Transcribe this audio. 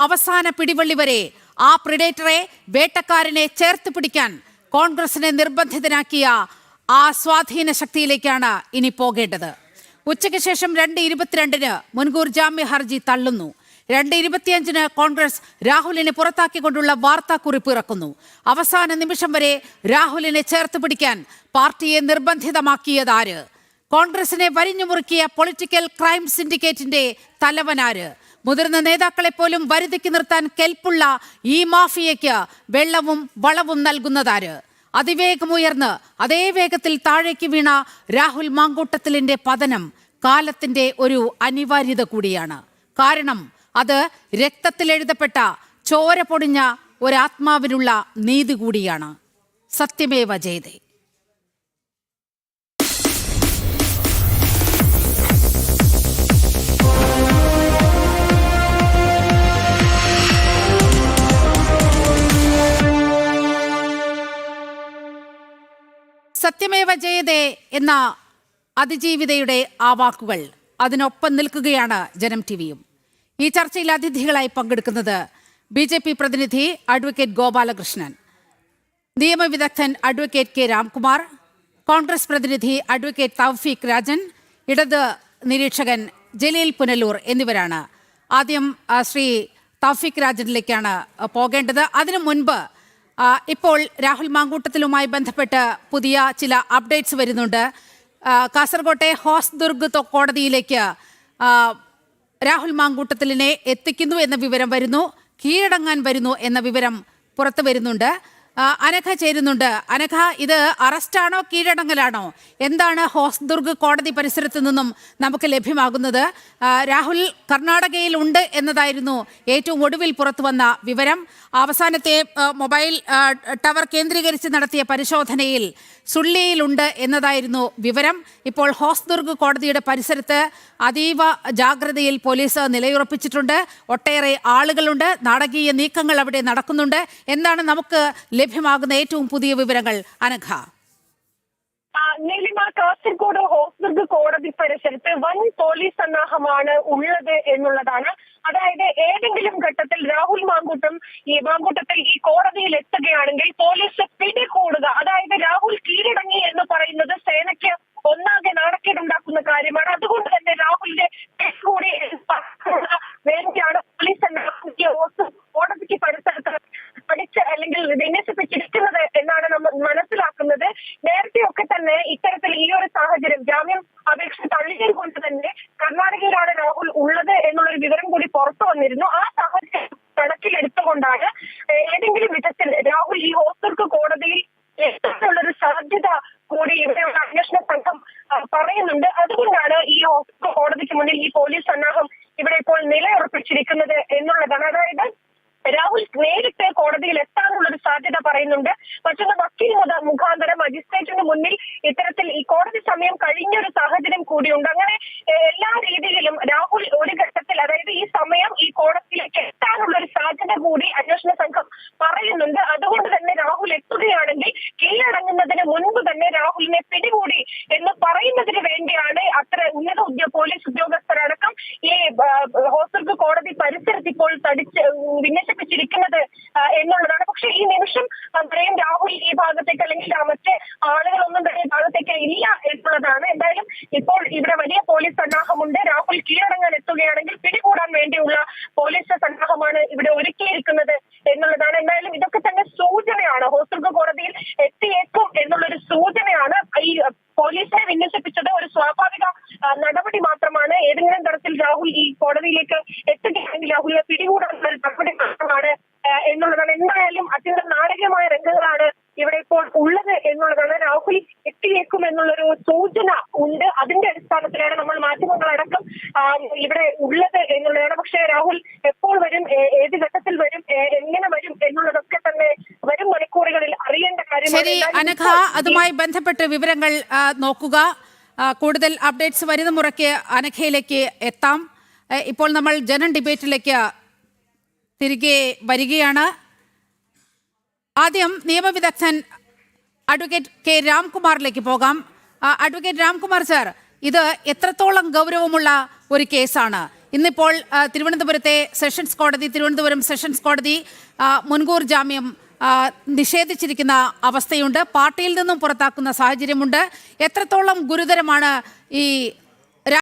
അവസാന പിടിവള്ളി വരെ ആ പ്രിഡേറ്ററെ, വേട്ടക്കാരനെ ചേർത്ത് പിടിക്കാൻ കോൺഗ്രസിനെ നിർബന്ധിതനാക്കിയ ആ സ്വാധീന ശക്തിയിലേക്കാണ് ഇനി പോകേണ്ടത്. ഉച്ചയ്ക്ക് ശേഷം 2:22 മുൻകൂർ ജാമ്യ ഹർജി തള്ളുന്നു. 2:25 കോൺഗ്രസ് രാഹുലിനെ പുറത്താക്കിക്കൊണ്ടുള്ള വാർത്താക്കുറിപ്പ് ഇറക്കുന്നു. അവസാന നിമിഷം വരെ രാഹുലിനെ ചേർത്ത് പിടിക്കാൻ പാർട്ടിയെ നിർബന്ധിതമാക്കിയതാര്? കോൺഗ്രസിനെ വരിഞ്ഞുമുറുക്കിയ പൊളിറ്റിക്കൽ ക്രൈം സിൻഡിക്കേറ്റിന്റെ തലവനാര്? മുതിർന്ന നേതാക്കളെ പോലും വരുതിക്ക് നിർത്താൻ കെൽപ്പുള്ള ഈ മാഫിയയ്ക്ക് വെള്ളവും വളവും നൽകുന്നതാര്? അതിവേഗമുയർന്ന് അതേ വേഗത്തിൽ താഴേക്ക് വീണ രാഹുൽ മാങ്കൂട്ടത്തിലിന്റെ പതനം കാലത്തിന്റെ ഒരു അനിവാര്യത കൂടിയാണ്. കാരണം അത് രക്തത്തിൽ എഴുതപ്പെട്ട ചോര പൊടിഞ്ഞ ഒരാത്മാവിനുള്ള നീതി കൂടിയാണ്. സത്യമേവ ജയതേ. സത്യമേവ ജയതേ എന്ന അതിജീവിതയുടെ ആ വാക്കുകൾ, അതിനൊപ്പം നിൽക്കുകയാണ് ജനം ടിവിയും. ഈ ചർച്ചയിൽ അതിഥികളായി പങ്കെടുക്കുന്നത് BJP പ്രതിനിധി അഡ്വക്കേറ്റ് ഗോപാലകൃഷ്ണൻ, നിയമവിദഗ്ധൻ അഡ്വക്കേറ്റ് കെ രാംകുമാർ, കോൺഗ്രസ് പ്രതിനിധി അഡ്വക്കേറ്റ് തൗഫീഖ് രാജൻ, ഇടത് നിരീക്ഷകൻ ജലീൽ പുനലൂർ എന്നിവരാണ്. ആദ്യം ശ്രീ തൗഫീഖ് രാജനിലേക്കാണ് പോകേണ്ടത്. അതിനു മുൻപ് ഇപ്പോൾ രാഹുൽ മാങ്കൂട്ടത്തിലുമായി ബന്ധപ്പെട്ട് പുതിയ ചില അപ്ഡേറ്റ്സ് വരുന്നുണ്ട്. കാസർകോട്ടെ ഹോസ്ദുർഗ് കോടതിയിലേക്ക് രാഹുൽ മാങ്കൂട്ടത്തിലിനെ എത്തിക്കുന്നു എന്ന വിവരം വരുന്നു. കീഴടങ്ങാൻ വരുന്നു എന്ന വിവരം പുറത്തു വരുന്നുണ്ട്. അനഘ ചേരുന്നുണ്ട്. അനഘ, ഇത് അറസ്റ്റാണോ കീഴടങ്ങലാണോ? എന്താണ് ഹോസ്ദുർഗ് കോടതി പരിസരത്ത് നിന്നും നമുക്ക് ലഭ്യമാകുന്നത്? രാഹുൽ കർണാടകയിൽ ഉണ്ട് എന്നതായിരുന്നു ഏറ്റവും ഒടുവിൽ പുറത്തു വന്ന വിവരം. അവസാനത്തെ മൊബൈൽ ടവർ കേന്ദ്രീകരിച്ച് നടത്തിയ പരിശോധനയിൽ സുള്ളിയിലുണ്ട് എന്നതായിരുന്നു വിവരം. ഇപ്പോൾ ഹോസ്ദുർഗ് കോടതിയുടെ പരിസരത്ത് അതീവ ജാഗ്രതയിൽ പോലീസ് നിലയുറപ്പിച്ചിട്ടുണ്ട്. ഒട്ടേറെ ആളുകളുണ്ട്. നാടകീയ നീക്കങ്ങൾ അവിടെ നടക്കുന്നുണ്ട്. എന്താണ് നമുക്ക് ലഭ്യമാകുന്ന ഏറ്റവും പുതിയ വിവരങ്ങൾ അനഘ? നീലിമ, കാസർഗോഡ് ഹോസ്ദുർഗ് കോടതി പരിസരത്ത് വൻ പോലീസ് സന്നാഹമാണ് ഉള്ളത് എന്നുള്ളതാണ്. അതായത് ഏതെങ്കിലും ഘട്ടത്തിൽ രാഹുൽ മാങ്കൂട്ടത്തിൽ ഈ കോടതിയിൽ എത്തുകയാണെങ്കിൽ പോലീസ് പിടികൂടുക, അതായത് രാഹുൽ കീഴടങ്ങി എന്ന് പറയുന്നത് സേനയ്ക്ക് ഒന്നാകെ നാണക്കേടുണ്ടാക്കുന്ന കാര്യമാണ്. അതുകൊണ്ട് തന്നെ രാഹുലിന്റെ കൂടി വേണ്ടിയാണ് പോലീസ് കോടതിക്ക് പരിസരത്ത് പഠിച്ച് അല്ലെങ്കിൽ വിന്യസിപ്പിച്ചിരിക്കുന്നത് എന്നാണ് നമ്മൾ മനസ്സിലാക്കുന്നത്. നേരത്തെയൊക്കെ തന്നെ ഇത്തരത്തിൽ ഈ ഒരു സാഹചര്യം, ജാമ്യം അപേക്ഷ തള്ളിയത് കൊണ്ട് തന്നെ കർണാടകയിലാണ് രാഹുൽ ഉള്ളത് എന്നുള്ളൊരു വിവരം കൂടി പുറത്തു വന്നിരുന്നു. ആ സാഹചര്യം കണക്കിലെടുത്തുകൊണ്ടാണ് ഏതെങ്കിലും വിധത്തിൽ രാഹുൽ ഈ ഹോസ്ദുർഗ് കോടതിയിൽ എത്താനുള്ളൊരു സാധ്യത കൂടി ഇവിടെ അന്വേഷണ സംഘം പറയുന്നുണ്ട്. അതുകൊണ്ടാണ് ഈ ഹോസ്ദുർഗ് കോടതിക്ക് മുന്നിൽ ഈ പോലീസ് സന്നാഹം ഇവിടെ ഇപ്പോൾ നിലയുറപ്പിച്ചിരിക്കുന്നത് എന്നുള്ളതാണ്. അതായത് രാഹുൽ നേരിട്ട് കോടതിയിൽ എത്താനുള്ളൊരു സാധ്യത പറയുന്നുണ്ട്. മറ്റൊന്ന് വക്കീൽ മുഖാന്തരം മജിസ്ട്രേറ്റിന് മുന്നിൽ ഇത്തരത്തിൽ ഈ കോടതി സമയം കഴിഞ്ഞൊരു സാഹചര്യം കൂടിയുണ്ട്. അങ്ങനെ എല്ലാ രീതിയിലും രാഹുൽ ഒരു ഘട്ടത്തിൽ, അതായത് ഈ സമയം ഈ കോടതിയിലേക്ക് എത്താനുള്ളൊരു സാധ്യത കൂടി അന്വേഷണ സംഘം പറയുന്നുണ്ട്. അതുകൊണ്ട് തന്നെ രാഹുൽ എത്തുകയാണെങ്കിൽ കീഴടങ്ങുന്നതിന് മുൻപ് തന്നെ രാഹുലിനെ പിടികൂടി എന്ന് പറയുന്നതിന് വേണ്ടിയാണ് അത്ര ഉന്നത പോലീസ് ഉദ്യോഗസ്ഥരടക്കം ഈ ഹോസ്ദുർഗ് കോടതി പരിസരത്ത് ഇപ്പോൾ വിന്യസിപ്പിച്ചിരിക്കുന്നത് എന്നുള്ളതാണ്. പക്ഷെ ഈ നിമിഷം പറയും രാഹുൽ ഈ ഭാഗത്തേക്ക് അല്ലെങ്കിൽ മറ്റ് ആളുകളൊന്നും തന്നെ ഈ ഭാഗത്തേക്ക് ഇല്ല എന്നുള്ളതാണ്. എന്തായാലും ഇപ്പോൾ ഇവിടെ വലിയ പോലീസ് സന്നാഹമുണ്ട്. രാഹുൽ കീഴടങ്ങാൻ എത്തുകയാണെങ്കിൽ പിടികൂടാൻ വേണ്ടിയുള്ള പോലീസ് സന്നാഹമാണ് ഇവിടെ ഒരുക്കിയിരിക്കുന്നത് എന്നുള്ളതാണ്. എന്തായാലും ഇതൊക്കെ തന്നെ സൂചനയാണ്, ഹോസ്ദുർഗ് കോടതിയിൽ എത്തിയേക്കും എന്നുള്ളൊരു സൂചനയാണ്. ഈ പോലീസിനെ വിന്യസിപ്പിച്ചത് ഒരു സ്വാഭാവിക നടപടി മാത്രമാണ്. ഏതെങ്കിലും തരത്തിൽ രാഹുൽ ഈ കോടതിയിലേക്ക് എത്തുകയാണെങ്കിൽ രാഹുലിനെ പിടികൂടാനുള്ള ഒരു നടപടി മാത്രമാണ് എന്നുള്ളതാണ്. എന്തായാലും അത്യന്തം നാടകീയമായ രംഗങ്ങളാണ് ഇവിടെ ഇപ്പോൾ ഉള്ളത് എന്നുള്ളതാണ്. രാഹുൽ എത്തിയേക്കും എന്നുള്ളൊരു സൂചന ഉണ്ട്. അതിന്റെ അടിസ്ഥാനത്തിലാണ് നമ്മൾ മാധ്യമങ്ങളടക്കം ഇവിടെ ഉള്ളത് എന്നുള്ളതാണ്. പക്ഷേ രാഹുൽ എപ്പോൾ വരും, ഏത് ഘട്ടത്തിൽ വരും, എങ്ങനെ വരും എന്നുള്ളതൊക്കെ തന്നെ വരും മണിക്കൂറുകളിൽ അറിയേണ്ട കാര്യമാണ്. ശരി അനഘ, അതുമായി ബന്ധപ്പെട്ട് വിവരങ്ങൾ നോക്കുക. കൂടുതൽ അപ്ഡേറ്റ്സ് വരുന്ന മുറയ്ക്ക് അനഘയിലേക്ക് എത്താം. ഇപ്പോൾ നമ്മൾ ജനം ഡിബേറ്റിലേക്ക് തിരികെ വരികയാണ്. ആദ്യം നിയമവിദഗ്ധൻ അഡ്വക്കേറ്റ് കെ രാംകുമാറിലേക്ക് പോകാം. അഡ്വക്കേറ്റ് രാംകുമാർ സർ, ഇത് എത്രത്തോളം ഗൗരവമുള്ള ഒരു കേസാണ്? ഇന്നിപ്പോൾ തിരുവനന്തപുരത്തെ സെഷൻസ് കോടതി തിരുവനന്തപുരം സെഷൻസ് കോടതി മുൻകൂർ ജാമ്യം നിഷേധിച്ചിരിക്കുന്ന അവസ്ഥയുണ്ട്. പാർട്ടിയിൽ നിന്നും പുറത്താക്കുന്ന സാഹചര്യമുണ്ട്. എത്രത്തോളം ഗുരുതരമാണ് ഈ